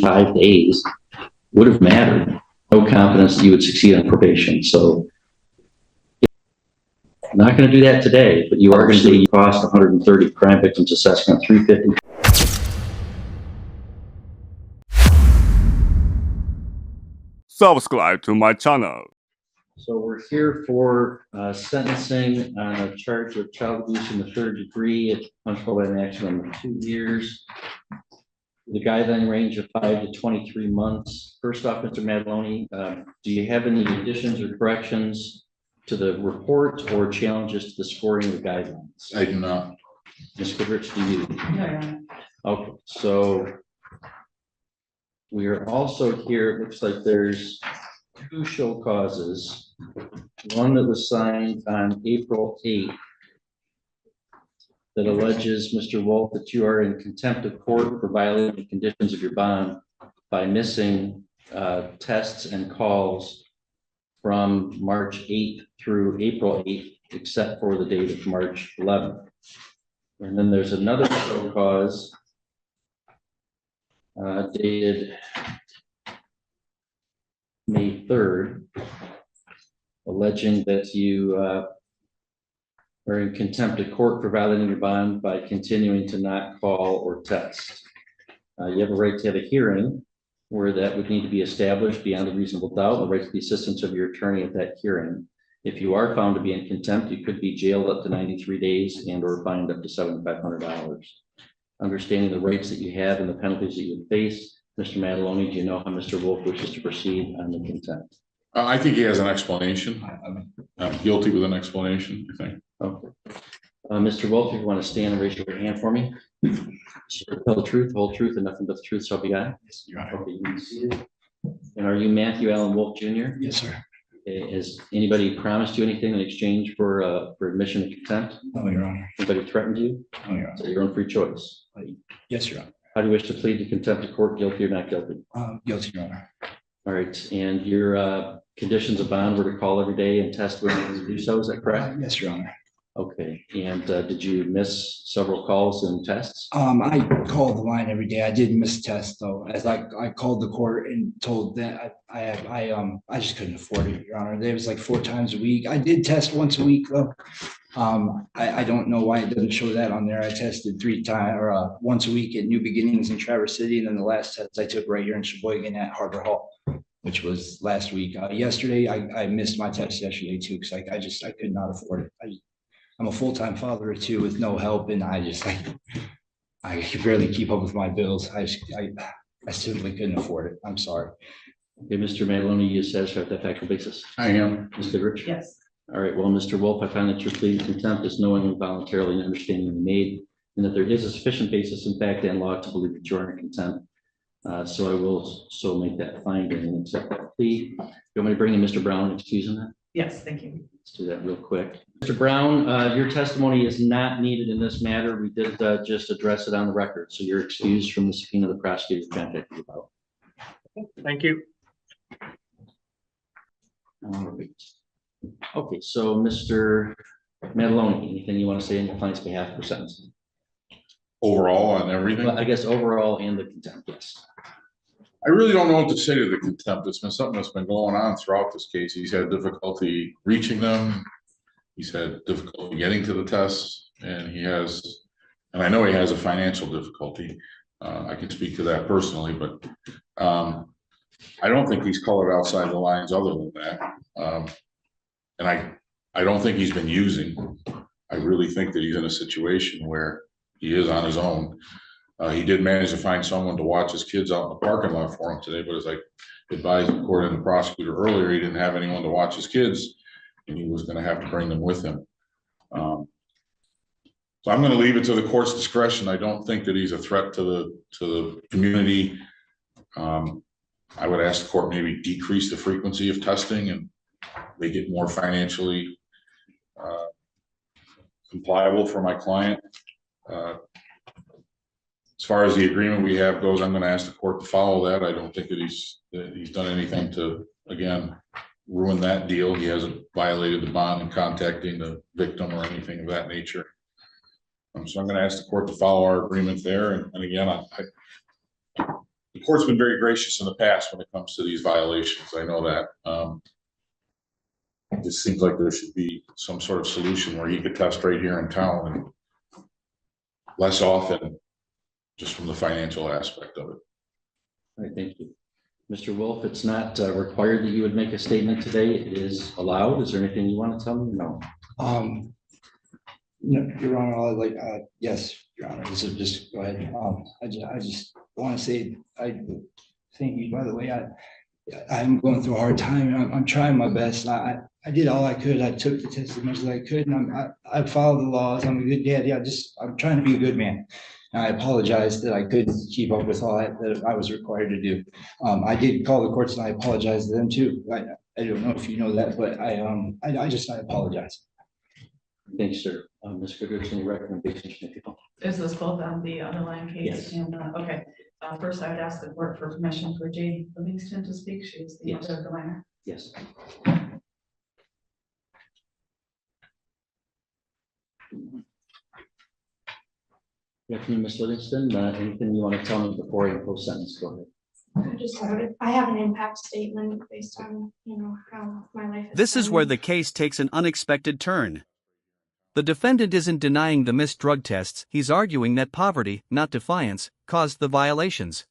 5 days would have mattered. No confidence that you would succeed on probation. So I'm not going to do that today, but you are going to say you cost 130 crime victims assessment, 350. Subscribe to my channel. So we're here for sentencing on a charge of child abuse in the 3rd degree. It's punishable by maximum of 2 years. The guideline range of 5 to 23 months. First off, Mr. Madaloni, do you have any additions or corrections to the report or challenges to the scoring of the guidelines? I do not. Ms. Goodrich, do you? No. Okay, so we are also here, it looks like there's 2 show causes. One that was signed on April 8th that alleges, Mr. Wolf, that you are in contempt of court for violating the conditions of your bond by missing tests and calls from March 8th through April 8th, except for the date of March 11th. And then there's another show cause dated May 3rd, alleging that you are in contempt of court for violating your bond by continuing to not call or text. You have a right to have a hearing where that would need to be established beyond a reasonable doubt, the right to the assistance of your attorney at that hearing. If you are found to be in contempt, you could be jailed up to 93 days and or fined up to $7,500. Understanding the rights that you have and the penalties that you would face, Mr. Madaloni, do you know how Mr. Wolf wishes to proceed on the contempt? I think he has an explanation. I'm guilty with an explanation, I think. Okay. Mr. Wolf, if you want to stand and raise your hand for me. Tell the truth, whole truth, and nothing but the truth shall be God. Yes, Your Honor. Okay, you can see it. And are you Matthew Allen Wolf Jr.? Yes, sir. Okay, has anybody promised you anything in exchange for admission of contempt? No, Your Honor. Anybody threatened you? No, Your So Honor. your own free choice. Yes, Your Honor. How do you wish to plead to contempt of court, guilty or not guilty? Guilty, Your Honor. All right, and your conditions of bond were to call every day and test when you do so, is that correct? Yes, Your Honor. Okay, and did you miss several calls and tests? I called the line every day. I did miss tests though, as I called the court and told that I just couldn't afford it, Your Honor. There was like 4 times a week. I did test once a week though. I don't know why it doesn't show that on there. I tested 3 times or once a week at New Beginnings in Traverse City, and then the last test I took right here in Sheboygan at Harbor Hall, which was last week. Yesterday, I missed my test yesterday too because I could not afford it. I'm a full-time father of 2 with no help, and I could barely keep up with my bills. I simply couldn't afford it. I'm sorry. Okay, Mr. Madaloni, you satisfied with that factual basis? I am. Ms. Goodrich? Yes. All right, well, Mr. Wolf, I find that your plea to contempt is knowingly, voluntarily, and understandingly made, and that there is a sufficient basis in fact and law to believe that you are in contempt. So I will so make that finding and accept that plea. You want me to bring in Mr. Brown and excuse him that? Yes, thank you. Let's do that real quick. Mr. Brown, your testimony is not needed in this matter. We did just address it on the record, so you're excused from the subpoena the prosecutor contacted you about. Thank you. All right. Okay, so Mr. Madaloni, anything you want to say on your client's behalf for sentencing? Overall on everything. Well, I guess overall and the contempt, yes. I really don't know what to say to the contempt. It's been something that's been going on throughout this case. He's had difficulty reaching them. He's had difficulty getting to the tests, and I know he has a financial difficulty. I can speak to that personally, but I don't think he's colored outside the lines other than that. And I don't think he's been using. I really think that he's in a situation where he is on his own. He did manage to find someone to watch his kids out in the parking lot for him today, but as I advised according to the prosecutor earlier, he didn't have anyone to watch his kids, and he was going to have to bring them with him. So I'm going to leave it to the court's discretion. I don't think that he's a threat to the community. I would ask the court maybe decrease the frequency of testing and make it more financially compliable for my client. As far as the agreement we have goes, I'm going to ask the court to follow that. I don't think that he's done anything to, again, ruin that deal. He hasn't violated the bond in contacting the victim or anything of that nature. So I'm going to ask the court to follow our agreement there. And again, the court's been very gracious in the past when it comes to these violations. I know that. It just seems like there should be some sort of solution where he could test right here in town and less often, just from the financial aspect of it. All right, thank you. Mr. Wolf, it's not required that you would make a statement today. It is allowed. Is there anything you want to tell me? No. No, Your Honor, yes, Your Honor, so just go ahead. I just want to say, thank you, by the way, I'm going through a hard time, and I'm trying my best. I did all I could. I took the test as much as I could, and I followed the laws. I'm a good dad. Yeah, I'm trying to be a good man. And I apologize that I couldn't keep up with all that I was required to do. I did call the courts, and I apologize to them too. I don't know if you know that, but I apologize. Thanks, sir. Ms. Goodrich, any recommendations from people? Is this both on the underlying Yes. case? And, okay, first I would ask the court for permission for Jade Livingston to speak. She is the Yes. mother of the minor. Yes. Good afternoon, Ms. Livingston. Anything you want to tell me before I impose sentence? Go ahead. I have an impact statement based on, how my life is. This is where the case takes an unexpected turn. The defendant isn't denying the missed drug tests, he's arguing that poverty, not defiance, caused the violations.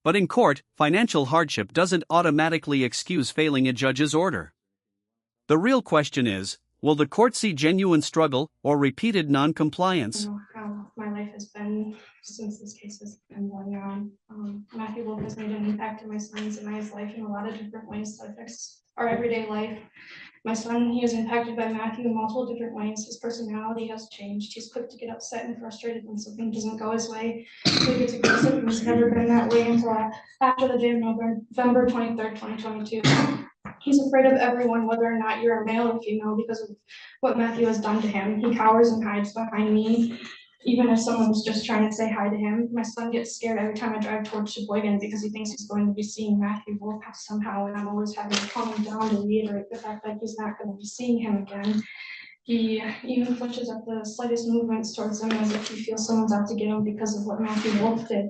But in court, financial hardship doesn't automatically excuse failing a judge's order. The real question is, will the court see genuine struggle or repeated non-compliance? How my life has been since this case has been going on. Matthew Wolf has made an impact in my son's and I's life in a lot of different ways that affects our everyday life. My son, he is impacted by Matthew in multiple different ways. His personality has changed. He's quick to get upset and frustrated when something doesn't go his way. He gets aggressive, and he's never been that way until after the day of November 23rd, 2022. He's afraid of everyone, whether or not you're a male or female, because of what Matthew has done to him. He cowers and hides behind me, even if someone's just trying to say hi to him. My son gets scared every time I drive towards Sheboygan because he thinks he's going to be seeing Matthew Wolf somehow, and I'm always having to calm him down to reiterate the fact that he's not going to be seeing him again. He even flinches at the slightest movements towards him as if he feels someone's out to get him because of what Matthew Wolf did.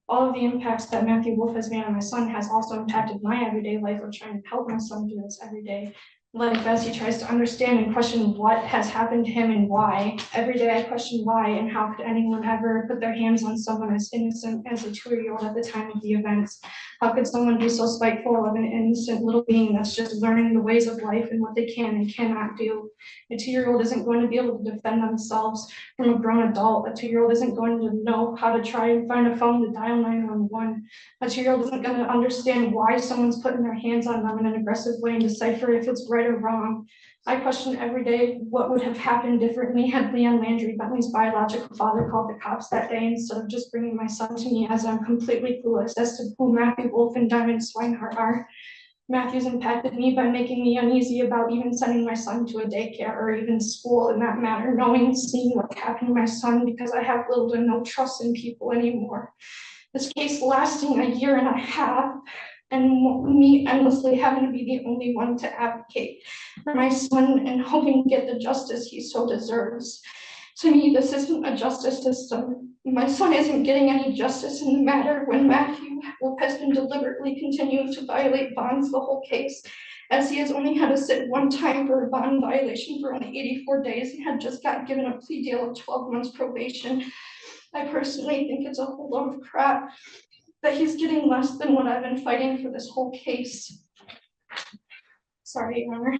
All of the impacts that Matthew Wolf has made on my son has also impacted my everyday life of trying to help my son do this every day. Life as he tries to understand and question what has happened to him and why. Every day I question why and how could anyone ever put their hands on someone as innocent as a 2-year-old at the time of the events? How could someone be so spiteful of an innocent little being that's just learning the ways of life and what they can and cannot do? A 2-year-old isn't going to be able to defend themselves from a grown adult. A 2-year-old isn't going to know how to try and find a phone to dial 911. A 2-year-old isn't going to understand why someone's putting their hands on them in an aggressive way and decipher if it's right or wrong. I question every day what would have happened differently had Leon Landry, Bentley's biological father, called the cops that day instead of just bringing my son to me, as I'm completely clueless as to who Matthew Wolf and Diamond Swinehart are. Matthew's impacted me by making me uneasy about even sending my son to a daycare or even school in that matter, knowing and seeing what happened to my son because I have little to no trust in people anymore. This case lasting 1.5 years and me endlessly having to be the only one to advocate for my son and hoping to get the justice he so deserves. To me, this isn't a justice system. My son isn't getting any justice in the matter when Matthew Wolf has been deliberately continuing to violate bonds the whole case, as he has only had to sit one time for a bond violation for only 84 days and had just got given a plea deal of 12 months probation. I personally think it's a whole load of crap that he's getting less than what I've been fighting for this whole case. Sorry, Your Honor.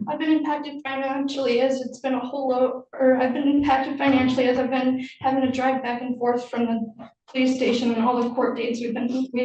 I've been impacted financially as it's been a whole lot, or I've been impacted financially as I've been having to drive back and forth from the police station and all the court dates we've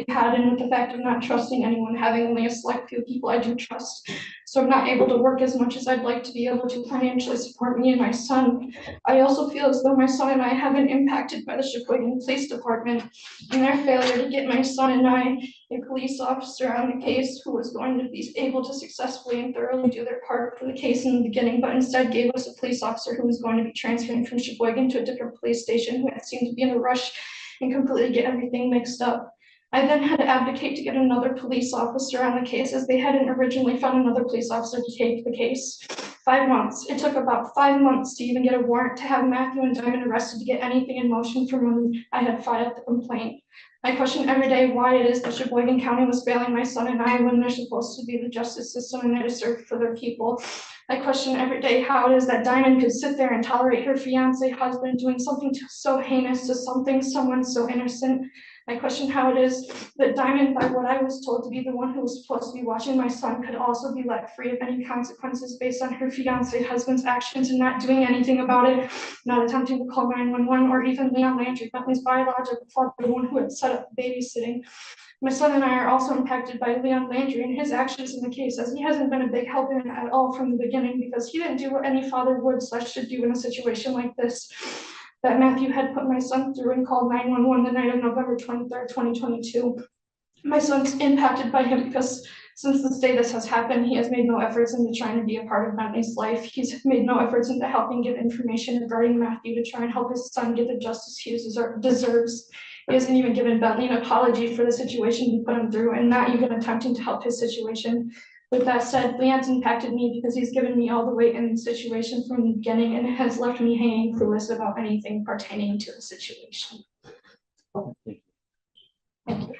had, and with the fact of not trusting anyone, having only a select few people I do trust. So I'm not able to work as much as I'd like to be able to financially support me and my son. I also feel as though my son and I have been impacted by the Sheboygan Police Department and their failure to get my son and I a police officer on the case who was going to be able to successfully and thoroughly do their part for the case in the beginning, but instead gave us a police officer who was going to be transferring from Sheboygan to a different police station who had seemed to be in a rush and completely get everything mixed up. I then had to advocate to get another police officer on the case, as they hadn't originally found another police officer to take the case. 5 months. It took about 5 months to even get a warrant to have Matthew and Diamond arrested to get anything in motion from when I had filed the complaint. I question every day why it is that Sheboygan County was failing my son and I when they're supposed to be the justice system and they serve for their people. I question every day how it is that Diamond could sit there and tolerate her fiance husband doing something so heinous to someone so innocent. I question how it is that Diamond, by what I was told to be the one who was supposed to be watching my son, could also be let free of any consequences based on her fiance husband's actions and not doing anything about it, not attempting to call 911, or even Leon Landry, Bentley's biological father, the one who had set up babysitting. My son and I are also impacted by Leon Landry and his actions in the case, as he hasn't been a big help in it at all from the beginning, because he didn't do what any father would/should do in a situation like this that Matthew had put my son through and called 911 the night of November 23rd, 2022. My son's impacted by him because since this day this has happened, he has made no efforts into trying to be a part of Bentley's life. He's made no efforts into helping give information regarding Matthew to try and help his son get the justice he deserves. He hasn't even given Bentley an apology for the situation he put him through, and not even attempting to help his situation. With that said, Leon's impacted me because he's given me all the weight in the situation from the beginning and has left me hanging clueless about anything pertaining to the situation. Thank you.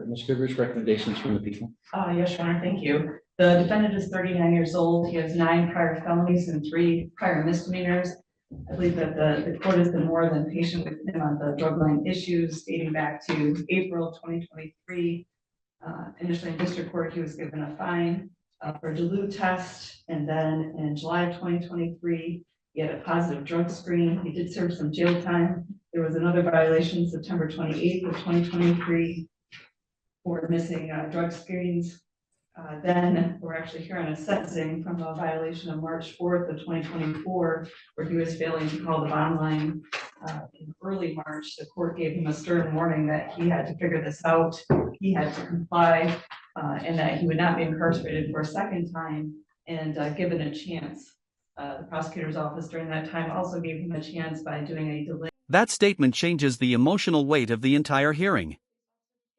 Ms. Goodrich, recommendations from the people? Yes, Your Honor, thank you. The defendant is 39 years old. He has 9 prior felonies and 3 prior misdemeanors. I believe that the court has been more than patient with him on the drug line issues dating back to April 2023. Initially in district court, he was given a fine for a dilute test. And then in July of 2023, he had a positive drug screen. He did serve some jail time. There was another violation September 28th of 2023 for missing drug screens. Then we're actually here on a sentencing from a violation of March 4th of 2024, where he was failing to call the bond line in early March. The court gave him a stern warning that he had to figure this out, he had to comply, and that he would not be incarcerated for a second time and given a chance. The prosecutor's office during that time also gave him a chance by doing a delay. That statement changes the emotional weight of the entire hearing.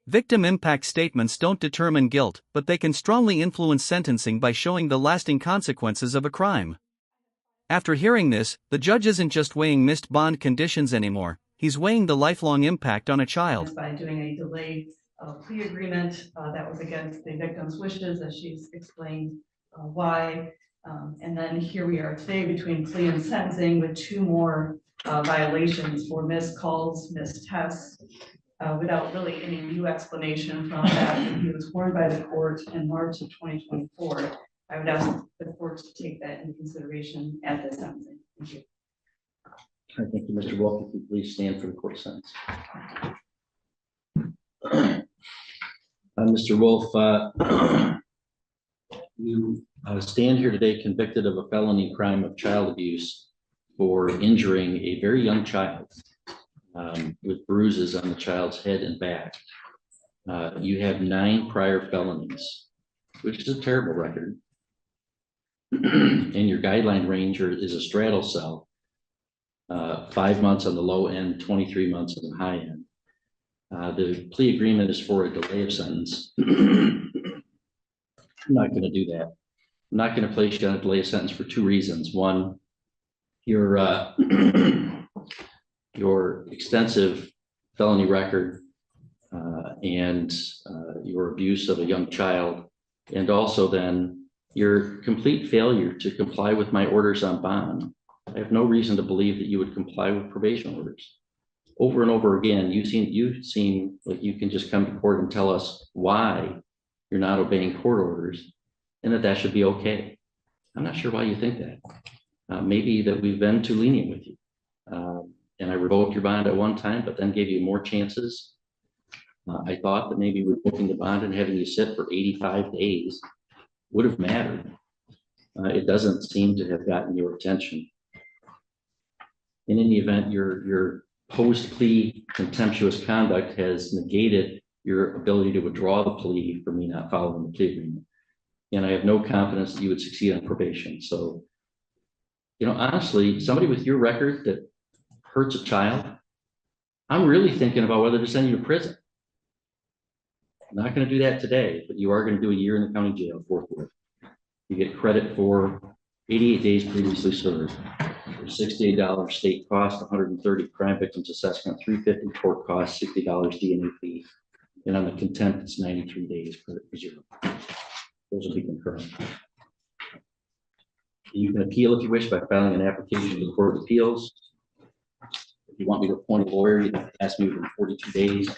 Victim impact statements don't determine guilt, but they can strongly influence sentencing by showing the lasting consequences of a crime. After hearing this, the judge isn't just weighing missed bond conditions anymore, he's weighing the lifelong impact on a child. By doing a delayed plea agreement that was against the victim's wishes, as she's explained why. And then here we are today between plea and sentencing with 2 more violations for missed calls, missed tests, without really any new explanation from that. And he was warned by the court in March of 2024. I would ask the court to take that into consideration at the sentencing. Thank you. Thank you, Mr. Wolf. If you please stand for the court sentence. Mr. Wolf, you stand here today convicted of a felony crime of child abuse for injuring a very young child with bruises on the child's head and back. You have 9 prior felonies, which is a terrible record. And your guideline range is a straddle cell, 5 months on the low end, 23 months on the high end. The plea agreement is for a delay of sentence. I'm not going to do that. I'm not going to place you on a delay of sentence for 2 reasons. One, your extensive felony record and your abuse of a young child, and also then your complete failure to comply with my orders on bond. I have no reason to believe that you would comply with probation orders. Over and over again, you seem like you can just come to court and tell us why you're not obeying court orders and that should be okay. I'm not sure why you think that. Maybe that we've been too lenient with you. And I revoked your bond at one time, but then gave you more chances. I thought that maybe revoking the bond and having you sit for 85 days would have mattered. It doesn't seem to have gotten your attention. In any event, your post-plea contemptuous conduct has negated your ability to withdraw the plea for me not following the plea agreement. And I have no confidence that you would succeed on probation. So, honestly, somebody with your record that hurts a child I'm really thinking about whether to send you to prison. I'm not gonna do that today, but you are gonna do a year in the county jail forthwith. You get credit for 88 days previously served. $68 state cost, 130 crime victims assessment, $350 court cost, $60 DNA fee. And on the contempt, it's 93 days per zero. Those will be concurrent. You can appeal if you wish by filing an application to the Court of Appeals. If you want me to appoint a lawyer, you have to ask me within 42 days.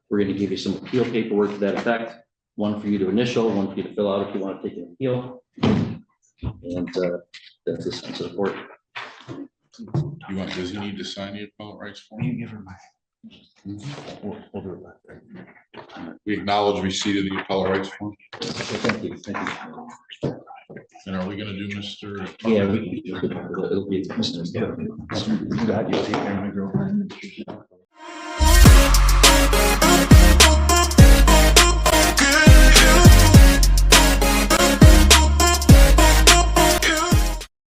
We're going to give you some appeal paperwork to that effect. One for you to initial, one for you to fill out if you want to take an appeal. And that's the sense of the court. Does he need to sign the appellate rights form? You give her my. We acknowledge receipt of the appellate rights form. Okay, thank you. Thank you. And are we gonna do Mr.? Yeah, it'll be Mr. God, you take care of my girlfriend.